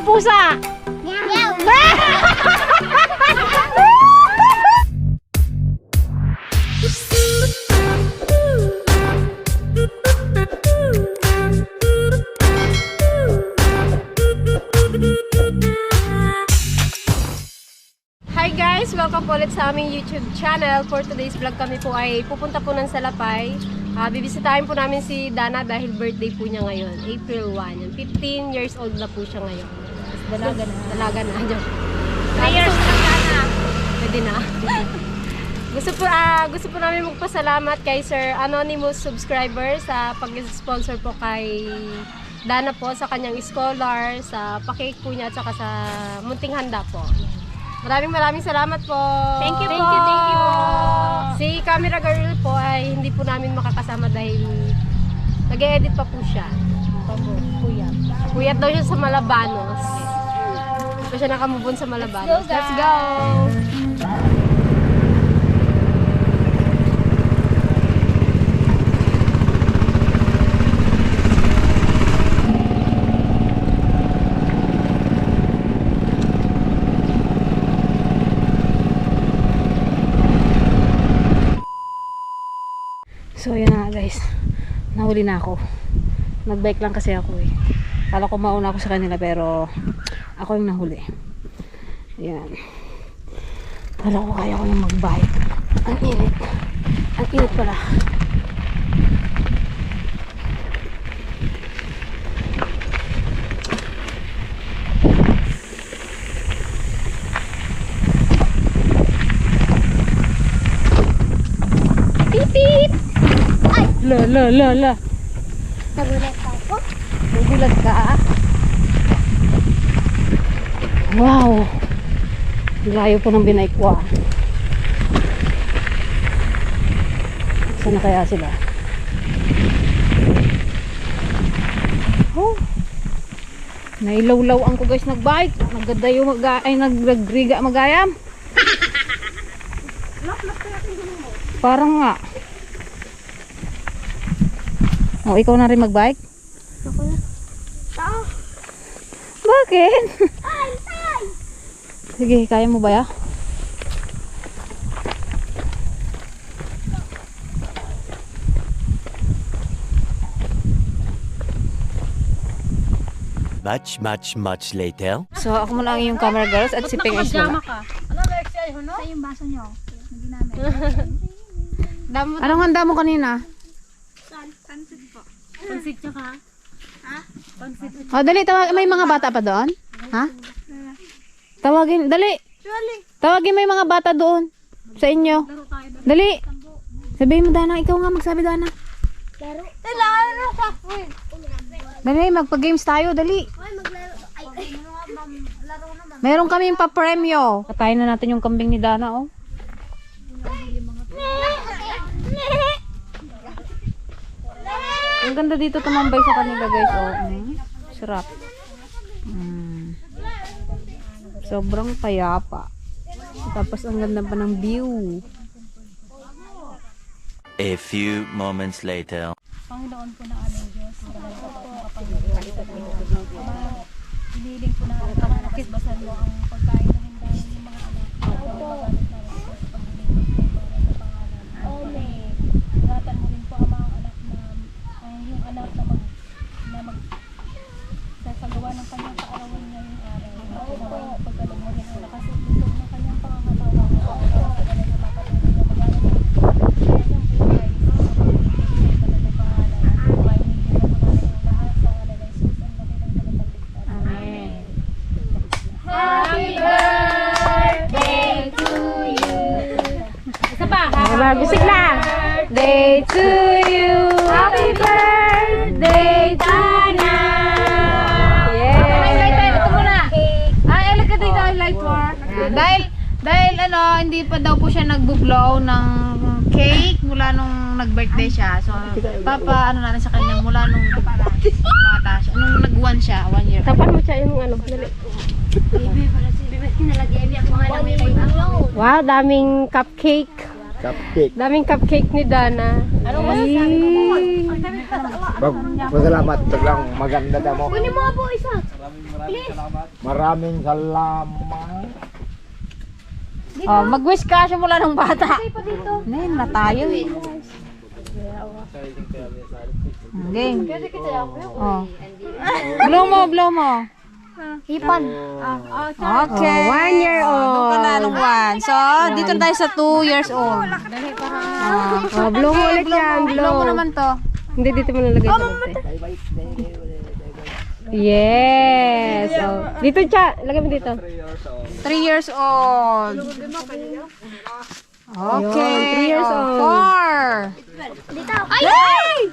pusa? Meow. Hi guys! Welcome po ulit sa aming YouTube channel. For today's vlog kami po ay pupunta po ng Salapay. Bibisitahin po namin si Dana dahil birthday po niya ngayon, April 1. 15 years old na po siya ngayon. Dalaga na. Dalaga na. 3 years na Dana. Pwede na. Gusto po namin magpasalamat kay Sir Anonymous subscriber sa pag-sponsor po kay Dana po sa kanyang scholar, sa pa-cake po niya at saka sa munting handa po. Maraming salamat po. Thank you po. Thank you po. Si Camera Girl po ay hindi po namin makakasama dahil nag-e-edit pa po siya. Puyat daw siya sa Malabanos. Hindi pa siya nakamubon sa Malabanos. Let's go! So yun na nga guys, nahuli na ako. Nagbike lang kasi ako eh. Kala ko mauna ako sa kanila pero ako yung nahuli. Ayan. Kala ko kaya ko yung magbike. Ang init. Ang init pala. La. Nagulat ako. Nagulat ka? Wow. Layo po ng binike ko ah. Saan na kaya sila? Oh. Nailawlawan ko guys nagbike. Nagadayo nagriga magayam. Parang nga. Oh, ikaw na rin magbike? Ako na. Bakit? Ay! Sige, kaya mo ba ya? Much later. So, ako muna ang iyong camera girls at si Peng is wala. Sa yung baso niyo. Hindi namin. Anong handa mo kanina? Pansit po. Pansit tsaka? Oh, dali, may mga bata pa doon? Ha? Tawagin, dali. Tawagin may mga bata doon. Sa inyo. Dali. Sabihin mo, Dana. Ikaw nga magsabi, Dana. Laro. Laro ka. Dali, magpa-games tayo. Dali. Maglaro. Ay, laro naman. Meron kaming pa-premyo. Katayin na natin yung kambing ni Dana, oh. Ang ganda dito tumambay sa kanila, guys, oh. Sarap. Sobrang payapa. Tapos ang ganda pa ng view. A few moments later. Panginoon po na aming Diyos, maraming po ang kapanginoon. Hiniling po na nakasbasan mo ang pagkain na hindi ng mga anak. Pagkagamit na rin po sa pagliling po sa pangalan. Amen. Ingatan mo rin po ang mga anak na, yung anak na sasagawa ng kanyang kaarawan niya yung araw. At pagkalang mo rin ang nakasusunod ng kanyang pangangatawa. Sa ganun na mapatuloy na mag-aral ng kanyang buhay. Bago sigla! Day to you! Happy birthday, Dana! Light tayo. Ito muna. Elag ka dito. Light war. Dahil hindi pa daw po siya nagbo-blow ng cake mula nung nag-birthday siya. So, natin sa kanya mula nung bata siya. Nung nag-1 siya, 1 year. Tapan mo siya yung ano. Dali. Wow, daming cupcake. Cupcake. Daming cupcake ni Dana. Salamat. Lang maganda na mo. Kunin mo po isa. Maraming salamat. Oh, mag-wish ka siya mula ng bata. Nen, na tayo eh. Game. Oh. Blow mo. Hipan. Okay. 1 year old. Doon ka na nung 1. So, dito na tayo sa 2 years old. Oh, blow mo ulit yan. Blow mo naman to. Hindi, dito mo nalagay sa lote. Yes. Oh. Dito, Cha. Lagay mo dito. 3 years old. Okay. 3 years old. 4. Dito. Ay!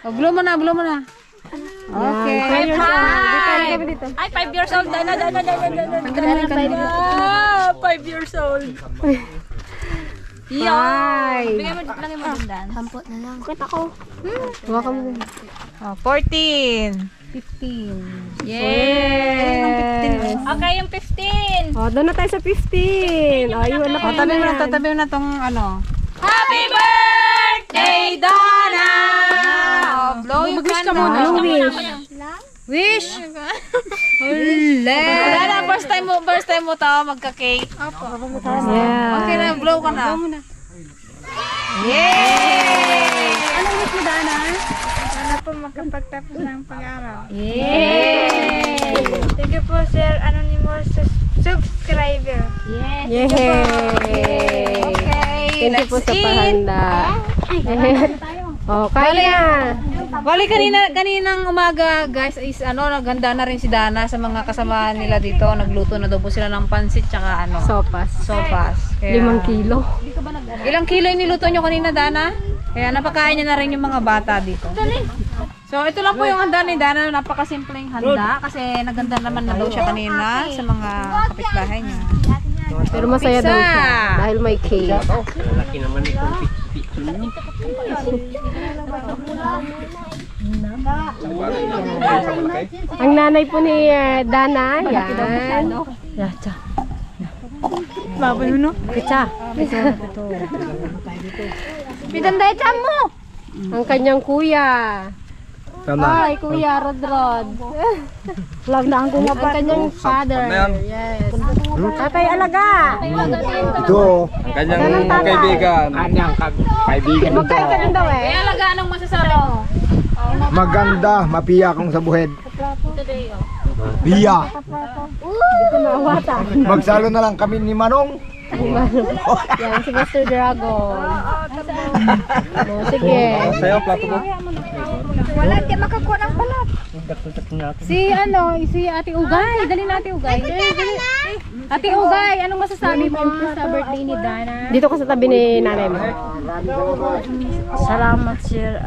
Oh, blow mo na. Okay. 5 years old. Dito, lagay mo dito. Ay, 5 years old. Dana. 5 years old. 5. Bigay mo, lagay mo din, Dan. Hampot na lang. Kita ko. Hawakan mo din. 14. 15. Yes. Okay, yung 15. Oh, doon na tayo sa 15. Oh, iwan na Oh, tabi mo na yan. tabi mo na tong ano. Happy birthday, Donna! Oh, blow yung candle. Blue wish. Wish. Donna, first time mo to magka-cake. Yeah. Okay na, blow ka na. Yay! Ano wish mo, Dana? Sana po makapagtapos ng pag-aaral. Yay! Thank you po, Sir Anonymous subscriber. Yay! Okay, Thank you po let's sa eat. pahanda. Oh, kaya. Bali kaninang umaga guys is naghanda na rin si Dana sa mga kasama nila dito. Nagluto na daw po sila ng pansit tsaka Sopas. sopas. Kaya, 5 kilo. Ilang kilo yung niluto nyo kanina, Dana? Kaya napakain niya na rin yung mga bata dito. So ito lang po yung handa ni Dana. Napakasimpleng handa kasi naganda naman na daw siya kanina sa mga kapitbahay niya. Pero masaya daw siya. Dahil may cake. Ang nanay po ni Dana, yan. Yacha. Baboy no? Kicha. Pitanday chan mo! Ang kanyang kuya. Sana. Ay, Kuya Rodrod. Vlog na ang kanyang father. Yes. Tatay Alaga. Ito. Kanyang kaibigan. Kanyang kaibigan ito. Magkait ka din daw eh. Kaya alaga, anong masasabi mo? Maganda. Mapiya kong sa buhed. Piya. Magsalo na lang kami ni Manong. Yan, si Master Dragon. Oh, sige. Sa'yo, plato mo. Wala, di makakuha ng balat. Si Ate Ugay. Dali na Ate Ugay. Ate Ugay, anong masasabi mo sa birthday ni Dana? Dito ka sa tabi ni nanay mo. Salamat Sir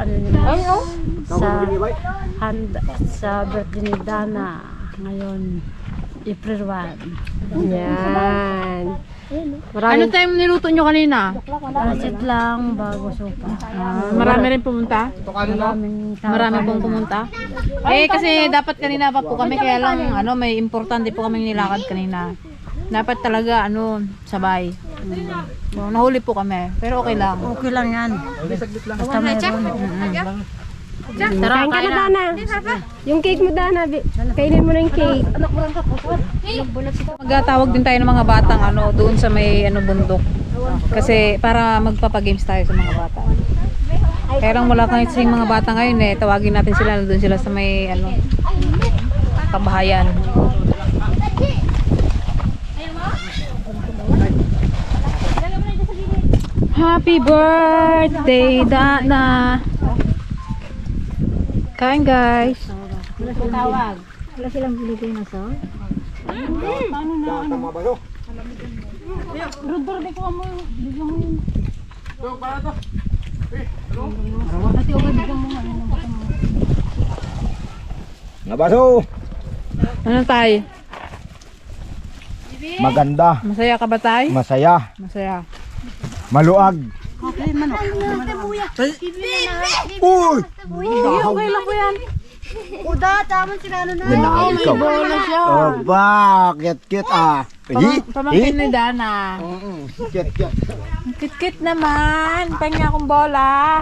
sa birthday ni Dana ngayon April 1. Yan. Ano Maraming time niluto nyo kanina? Pansit lang bago sopa. Marami rin pumunta? Maraming tao. Marami pong pumunta? Eh kasi dapat kanina pa po kami kaya lang may importante po kaming nilakad kanina. Dapat talaga sabay. So, nahuli po kami pero okay lang. Okay lang yan. Basta mayroon. Tara, kain ka na, Dana. Yung cake mo, Dana. Kainin mo na yung cake. Magtawag din tayo ng mga batang doon sa may bundok. Kasi para magpapagames tayo sa mga bata. Kaya lang wala kasi mga bata ngayon tawagin natin sila doon sila sa may kabahayan. Happy birthday, Dana! Kain guys. Tawag. Wala silang Pilipinas oh. Nabaso. Ano tayo? Maganda. Masaya ka ba tayo? Masaya. Masaya. Maluag. Uy! Okay lang po yan. Uda, tama si Lalo na. Ikaw. Oh, bakit cute Pamangkin ni Dana. Kit. Ang kit-kit naman. Pahinga akong bola.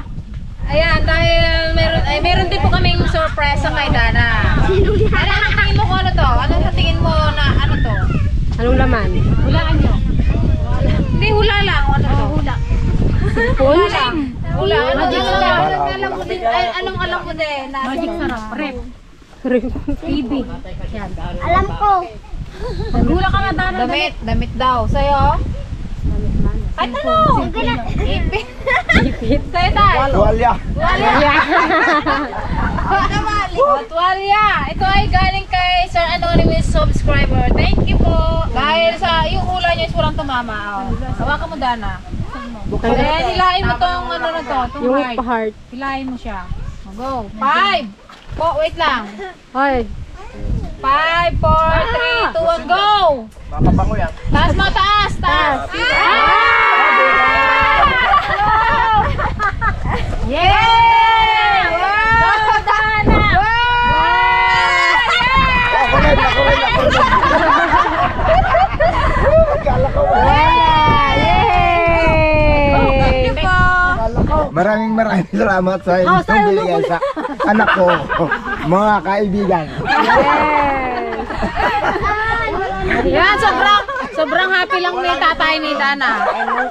Ayan, dahil meron din po kaming surpresa kay Dana. Ano sa tingin mo kung ano to? Ano sa tingin mo na ano to? Anong laman? Hulaan nyo. Hindi, hula lang. Ano to? Hula. Hula lang. Hula. Magic sarap. Alam mo din. Anong alam mo din? Magic sarap. Rep. PB. Alam ko. Hula ka nga, Dana. Damit daw. Sa'yo? Kahit ano? Ipit. Sa'yo, Dana. Tuwalya. Tuwalya. Ito ay galing kay Sir Anonymous subscriber. Thank you po. Dahil sa yung hula niya is walang tumama. Oh. Hawakan mo, Dana. Kaya hilain mo tong ano na to, tong Yung heart. heart. Hilain mo siya. O, go. 5. Po, wait lang. Ay, 5, 4, 3, 2, 1, go! Mapabango yan. Taas mo, taas, taas. Yeah! Go, Dana! Ako rin. Akala ko. Maraming salamat sa inyong binigay sa anak ko, mga kaibigan. Yan, sobrang happy lang ni tatay ni Dana.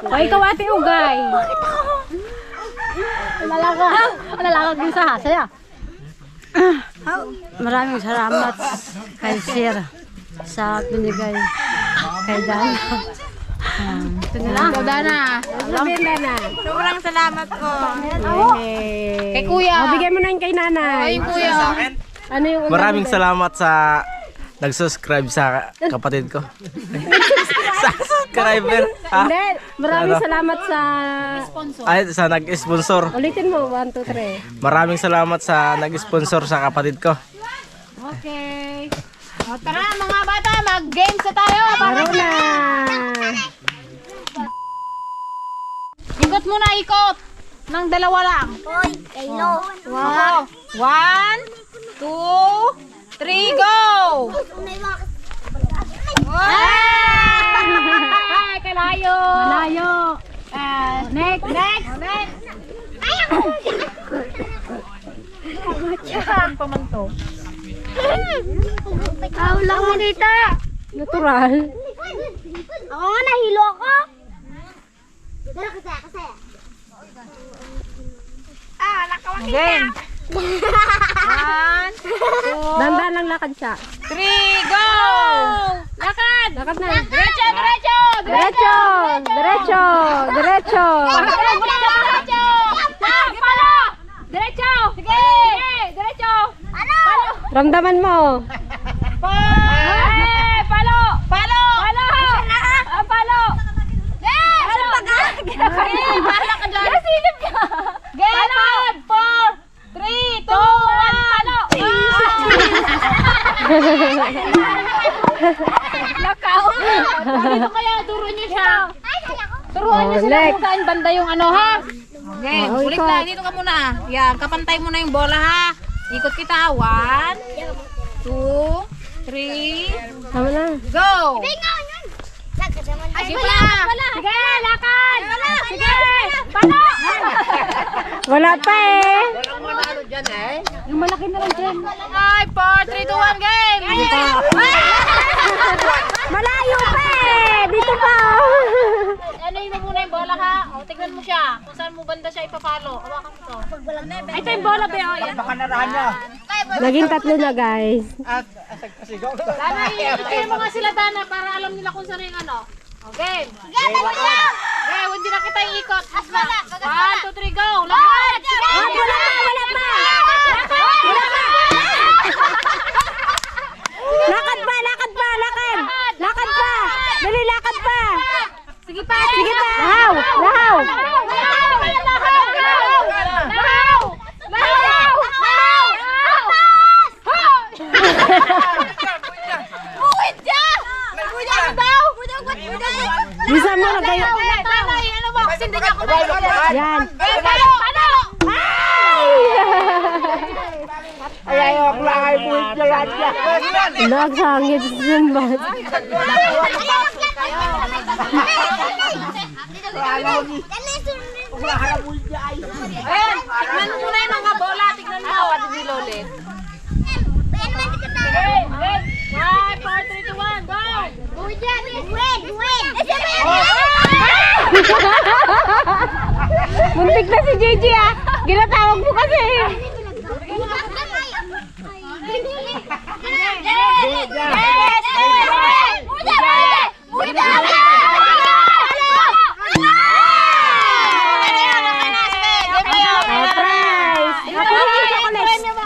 o ikaw ate Ugay. Nalalakag din sa hasaya. Maraming salamat kay Sir sa binigay kay Dana. Ito na lang. Ikaw, Dana. Sabihin Dana. Sobrang salamat po. Kay Kuya. O, bigay mo na yun kay nanay. Ay, Kuya. Ano yung Maraming salamat sa nag-subscribe sa kapatid ko. Sa subscriber. Hindi, maraming salamat sa... Ay, sa nag-sponsor. Ulitin mo, 1, 2, 3. Maraming salamat sa nag-sponsor sa kapatid ko. Okay. O, tara mga bata, mag-games na tayo. Laro na! Ikot muna, ikot. Nang dalawa lang. Hoy, kayo. Wow. 1, 2, 3, go! Ay, kalayo. Malayo! Next. Ikaw lang mo dito. Natural. Ako nga, nahilo ako. Dala kasi. Game. 1, 2, Dandan lang lakad siya. 3, go! Lakad! Lakad na. Diretso! Diretso! Diretso! Diretso! Diretso! Palo! Diretso! Sige! Diretso! Ramdaman mo. Palo! Palo! Palo! Palo! Palo! Bahala ka dyan! Nasilip ka! Palo! 4, 3, 2, 1, palo! Lakaw! Dito kaya, turo nyo siya. Turuan nyo sila next. kung saan banda yung ano, ha? Okay, Oh, ulit ikot. lang. Dito ka muna. Yan, kapantay mo na yung bola, ha? Ikot kita. 1, 2, 3, Tama na. go! Ay, Sige pa! Sige, lakad! Sige! Palo! Wala pa eh. Yung malaki na lang dyan. 5, 4, 3, 2, 1, game! Malayo pa eh. Dito pa. Ano yun mo muna yung bola, ha? O, tignan mo siya. Kung saan mo banda siya ipapalo. Hawakan mo to. Ito yung bola, Beo. Yan. Naging 3 na guys. Dana, i-clear mo nga sila, Dana, para alam nila kung saan yung ano. Okay. Okay, hindi na kita iikot. 1, 2, 3, go! Lakad! Sige! Wala pa. Lakad pa. Lakad pa. Dali, lakad pa. Sige pa! Lahaw. Bisa mo na kayo. Ano mo? Kasi hindi niya ako Yan. Palo! Ay, ako lang ay buhit na yan. Nagsangit sa sambat. Ayan, tignan mo muna yung mga bola. Tignan mo. Pati Lolit. Okay, red. 5, 4, 3, 2, 1, go! Muntik na si JJ ah. Ginatawag mo kasi.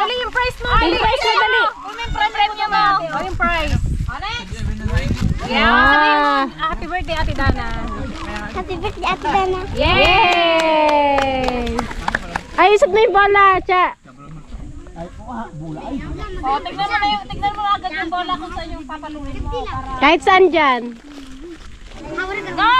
Dali yung prize mo. Dali. Premyo mo. O yung prize. O, next. Yeah. Happy birthday, Ate Dana. Yay! Ay, isot na yung bola, Cha. O, tignan mo agad yung bola kung saan yung papaluin mo. Para... Kahit saan dyan. Go!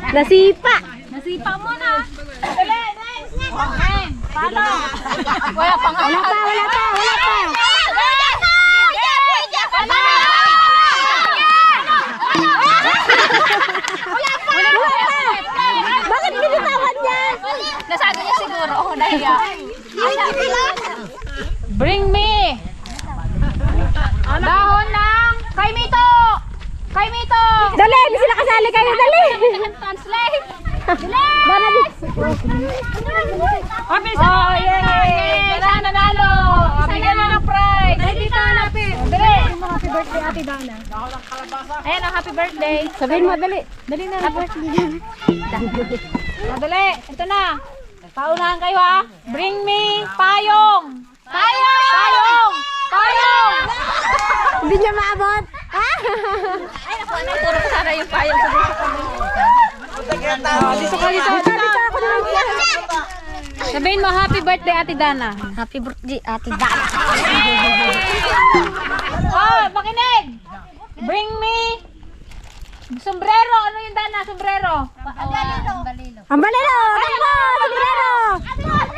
Nasipa. Nasipa mo na. Dali, next. Okay. Paano? Wala pa nga. Wala pa. Bakit binitawan niya? Nasabi niya siguro. Oh, nahiya. Bring me. Dahon ng kay Mito. Dali, hindi sila kasali kayo. Dali. Translate. Happy Oh, yay! Kailangan nanalo. Bigyan na ng prize. Ay, dito, lapit. Dali. Happy birthday, Ate Dana. Ayan ang happy birthday. Sabihin mo, dali. Dali na. Happy birthday. Dali. Ito na. Paunahan kayo ha. Bring me payong. Payong. Hindi niya maabot. Ay, naku, turo ko sana yung payong sa dito. Dito ako naman. Sabihin mo, happy birthday, Ate Dana. Happy birthday, Ate Dana. Oh, makinig! Bring me sombrero. Ano yung Dana? Sombrero. Ang balilo. Takbo, sombrero.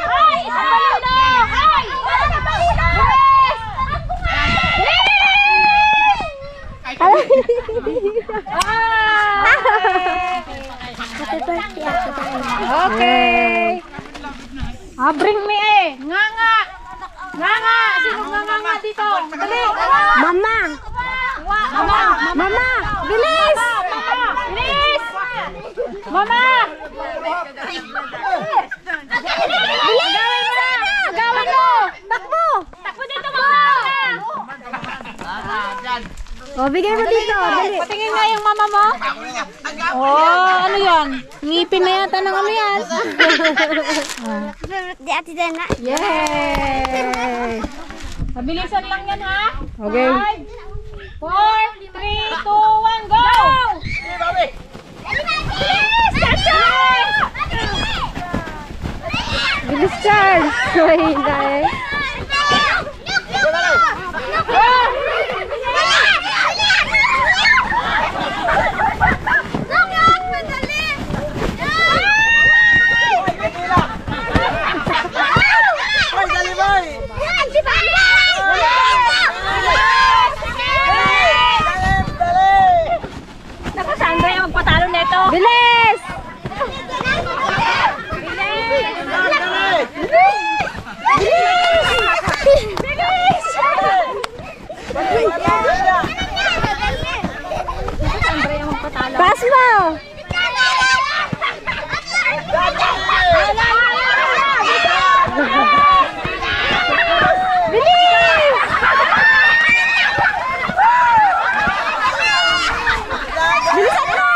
Ay! Isang balilo! Ay! Okay. Bring me Nganga. Sino nganga dito? Dali. Mama. Mama. Bilis. Bilis. Mama. Gawin mo. Takbo dito mama. O, bigay mo dito. Dali. Patingin nga yung mama mo. Oh, ano yan? Ngipin na yata ng ano yan. Happy birthday, Ate Dana. Yay! Mabilisan lang yan ha. Okay. 5, 4, 3, 2, 1, go! Bilis, Charles. Ay, dahil. Naku, Sandra yung magpatalo neto. Bilis! Pass mo! Bilis! Bilisan mo!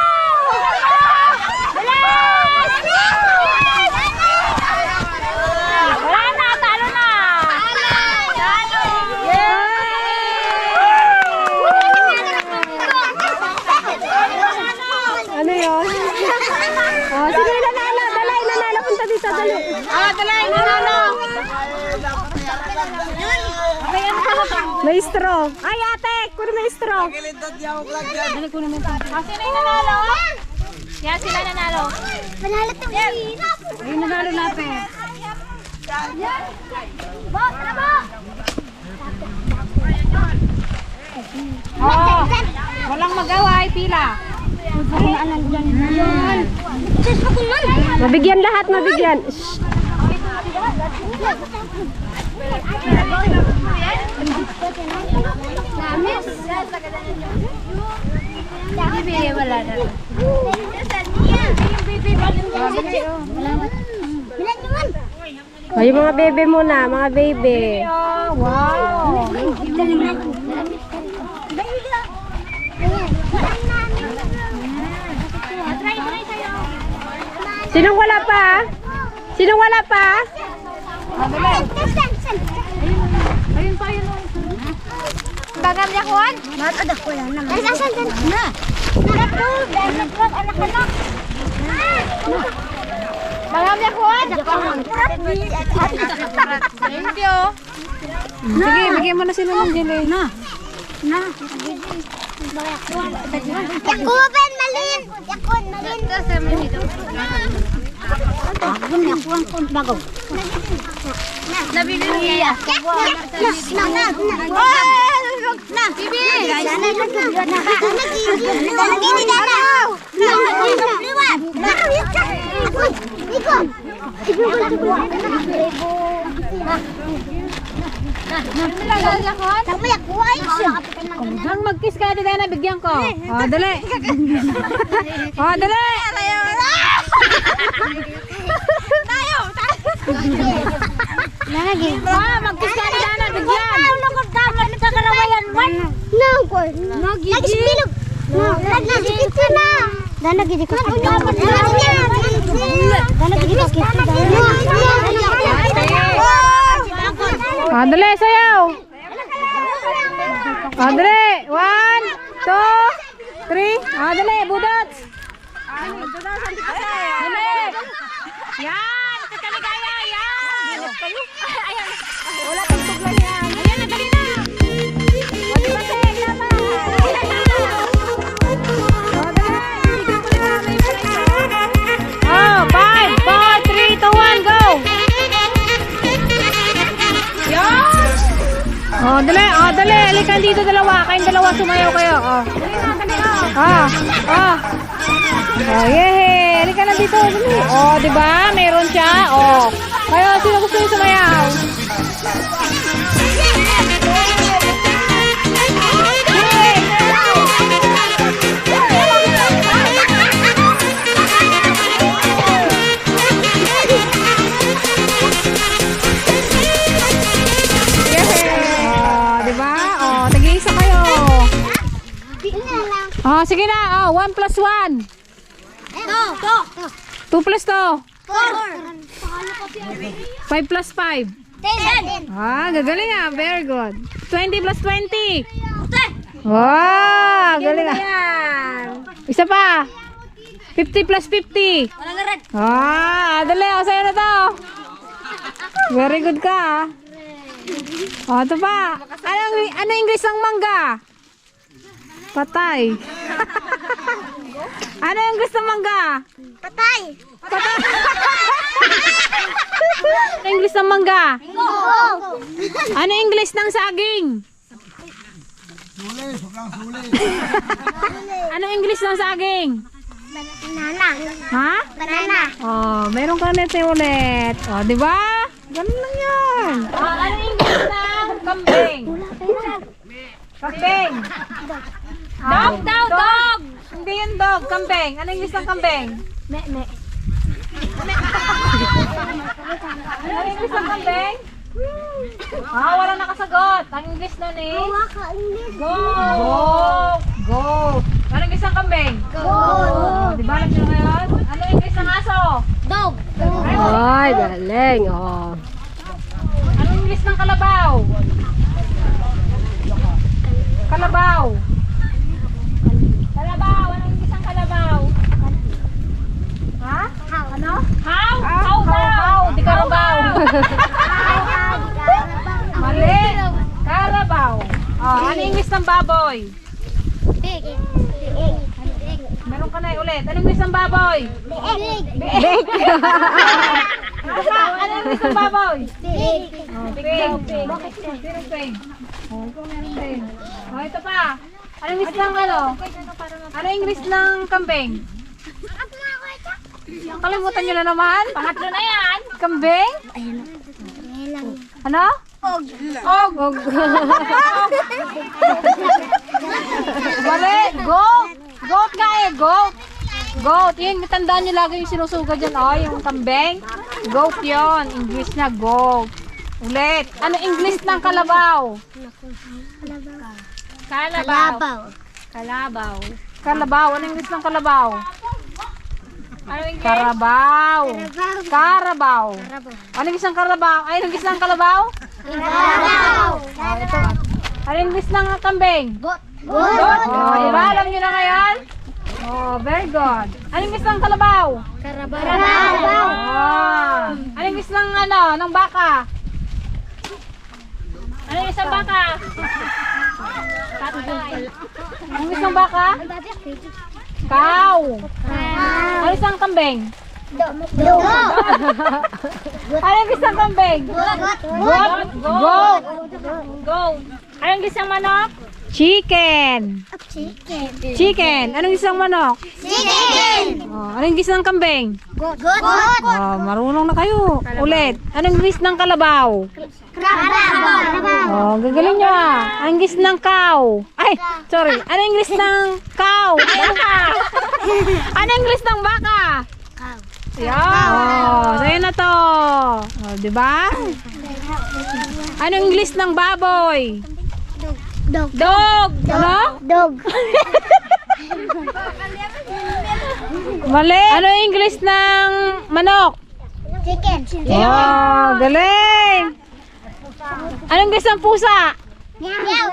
Wala na, talo na. Talo. Ano yun? Oh, sino yung nanalo? Dalay, nanalo. Punta dito, dali. Dalay, nanalo. Okay, ano May straw. Ay, ate! Kunin mo yung straw. Dali ko naman ito. Sino yung nanalo? Yan, sila nanalo. Ayun, nagalo lapit. Oh, walang mag-away, pila. Mabigyan lahat, mabigyan. Shh. Ay, mga bebe muna, mga bebe. Wow. Sinong wala pa? Sinong wala pa? Ayun pa, yun. Bagam niya kuhan? Bagam niya kuhan? Thank you. Sige, bigyan mo na sila ng jelly. Na. Yakuban, malin! Yakun, malin! Nabili niya. Hang mag-kiss ka, Ate Dana, bigyan ko. Oh, dali. Oh, dali. Ah, mag-kiss ka, Ate Dana, bigyan. Oh, dali, sayaw. Oh, dali. 1, 2, 3. Oh, dali, budot. Dali. Yan, kakaligaya, yan. Wala kang tuglan yan. Ayan, dali na. O, di ba, Tek? Laban. O, dali. Bigyan ko na may prize, oh. 5, 4, 3, 2, 1, go. Yan. Oh, dali. Oh, dali. Alikan dito dalawa. Kayong dalawa sumayaw kayo. Oh. Ah. Ah. Oh, yehey. Halika na dito. Dali. Oh, di ba? Meron siya. Oh. Kayo, sino gusto yung sumayaw? Oh, di ba? Oh, tag-iisa kayo. Oh, sige na. Oh, 1 plus 1. 2 plus 2. 5 plus 5. Ah, gagaling ah. Very good. 20 plus 20. Wow, galing ah. Isa pa. 50 plus 50. Ah, dali. O, sa'yo na to. Very good ka ah. O, ito pa. Ano English ng mangga? Patay. Ano English ng mangga? Patay! Ano English ng mangga? Ano English ng saging? Ano English ng saging? Banana! Ha? Banana! Oh, meron ka na ulit. Oh, di ba? Ganun lang yan. Ano English ng kambing? Kambing. Dog, dog. Hindi yung dog, kambing. Ano English ng kambing? Me. Ano English ng kambing? Ah, wala nakasagot. Ang English nun eh. Go. Go. Ano English ng kambing? Go. Di ba alam nyo ngayon? Ano English ng aso? Dog! Ay, galing. Oh. Ano English ng kalabaw? Kalabaw. Kalabaw. Ano English ng kalabaw? Ha? Ano? How? How daw. Di kalabaw. Mali. Kalabaw. ng baboy? Meron ka na ulit. Anong English ng baboy? Big. Anong English ng baboy? Pig. Pero pig. Oh, ikaw meron din. Oh, ito pa. Anong English ng ano? Anong English ng kambing? Kalimutan nyo na naman. Pangatlo na yan. Kambing? Ano? Og. Mali. Goat. Goat nga eh. Goat. Goat. Yun, tandaan nyo lagi yung sinusuga dyan. Oh, yung kambing. Goat yun. English na goat. Ulit. Ano English ng kalabaw? Kalabaw. Ano English ng kalabaw? Karabaw. Ano English ng karabaw? Ay, ano English ng kalabaw? Ano English ng kambing? Goat. Oh, diba? Alam nyo na ngayon? Oh, very good. Ano English ng kalabaw? Karabaw. Oh. Ano English ng ano? Ng baka? Ano English ng baka? Ano English ng baka? Cow. Ano isang kambing? Ano English ng kambing? Goat. Ano English ng manok? Chicken. Anong isang manok? Oh, anong English ng kambing? Goat. Oh, marunong na kayo. Ulit. Anong English ng kalabaw? Oh, gagaling nyo ah. Anong English ng cow? Ay, sorry. Anong English ng cow? Baka. Anong English ng baka? Yan. Oh, sa'yo na to. Oh, diba? Anong English ng baboy? Dog. Ano? Dog. Mali. Ano English ng manok? Chicken. Oh, galing. Anong English ng pusa? Meow.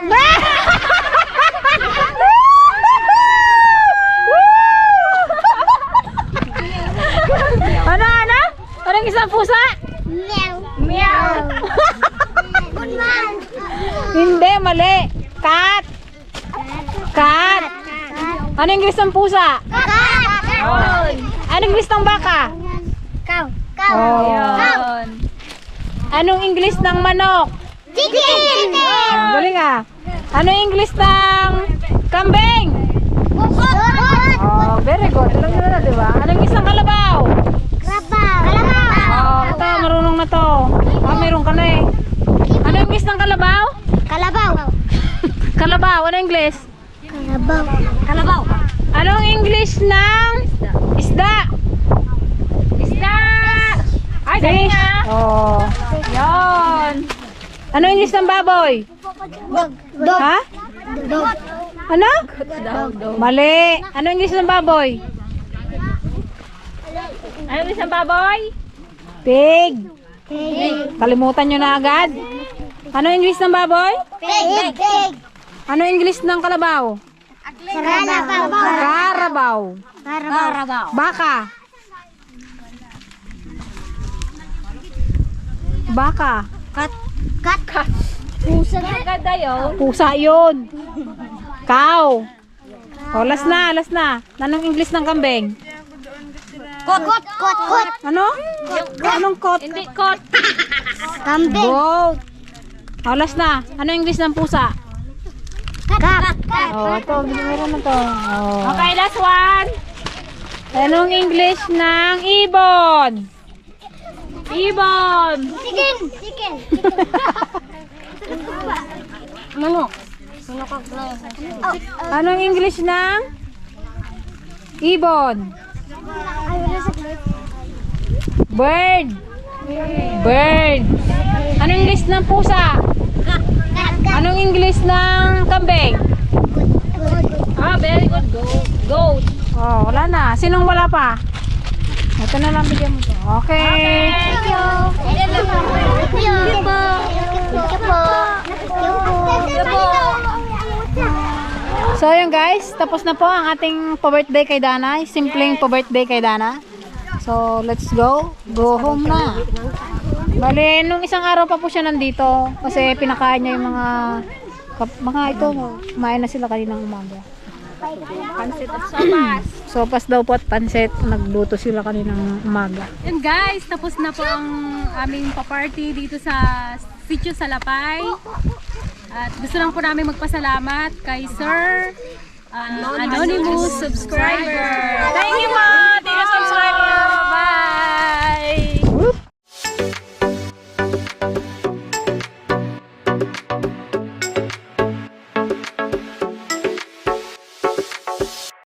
Ano? Anong English ng pusa? Meow. Good man. Hindi, mali. Cat. Anong English ng pusa? Anong English ng baka? Cow. Oh. Anong English ng manok? Chicken. Galing ah. Anong English ng kambing? Oh, very good. Alam nyo na, di ba? Anong English ng kalabaw? Oh, ito, marunong na to. Ah, mayroon ka na eh. Anong English ng kalabaw? Kalabaw, ano English? Kalabaw. Anong English ng isda? Ay, galing ah. Oh. Yan. Ano English ng baboy? Dog. Ha? Ano? Mali. Ano English ng baboy? Ano English ng baboy? Pig. Kalimutan nyo na agad. Ano English ng baboy? Pig. Ano English ng kalabaw? Karabaw. Baka. Cat. Pusa yun. Cow. O, last na. Anong English ng kambing? Kot. Ano? Anong kot? Hindi, kot. Kambing. Goat. O, last na. Anong English ng pusa? Cat. O, ito. Meron na to. O. Okay, last one. Anong English ng ibon? Chicken. Manok. Anong English ng ibon? Bird. Anong English ng pusa? Anong English ng kambing? Ah, very good. Goat. Oh, wala na. Sinong wala pa? Ito na lang, bigyan mo to. Okay. Thank you po. So yun guys, tapos na po ang ating pa-birthday kay Dana. Simpleng pa-birthday kay Dana. So let's go. Go home na. Bale, nung isang araw pa po siya nandito kasi pinakain niya yung mga Mga ito, kumain na sila kaninang umaga. Pansit at sopas. Sopas daw po at pansit. Nagluto sila kaninang umaga. Yan guys, tapos na po ang aming pa-party dito sa Sitio Salapay. At gusto lang po namin magpasalamat kay Sir Anonymous Subscriber. Thank you, Ma'am!